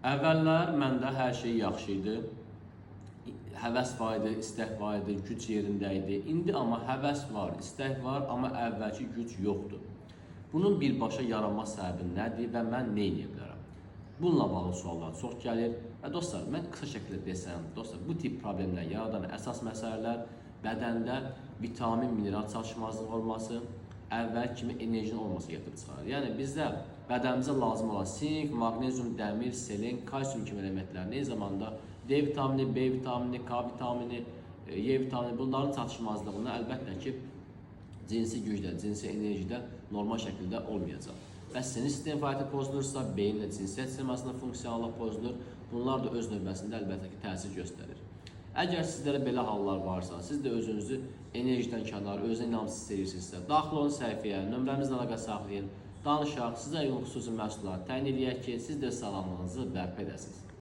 Əvvəllər məndə hər şey yaxşı idi. Həvəs var idi, istək var idi, güc yerində idi. İndi amma həvəs var, istək var, amma əvvəlki güc yoxdur. Bunun birbaşa yaranma səbəbi nədir və mən nə edə bilərəm? Bununla bağlı suallar çox gəlir. Və dostlar, mən qısa şəkildə desəm, dostlar, bu tip problemlər yaradan əsas məsələlər bədəndə vitamin, mineral çatışmazlığı olması, əvvəl kimi enerjinin olması gətirib çıxarır. Yəni bizdə bədənimizə lazım olan sink, maqnezium, dəmir, selen, kalsium kimi elementlər, eyni zamanda D vitamini, B vitamini, K vitamini, Y vitamini bunların çatışmazlığında əlbəttə ki cinsi gücdə, cinsi enerjidə normal şəkildə olmayacaq. Və sinir sistemi fəaliyyəti pozulursa, beyinlə cinsiyyət sistemasında funksiyonallıq pozulur. Bunlar da öz növbəsində əlbəttə ki təsir göstərir. Əgər sizlərə belə hallar varsa, siz də özünüzü enerjidən kənar, özünə inamsız hiss edirsinizsə, daxil olun səhifəyə, nömrəmizlə əlaqə saxlayın, danışaq, sizə uyğun xüsusi məhsullar təyin edək ki, siz də sağlamlığınızı bərpa edəsiniz.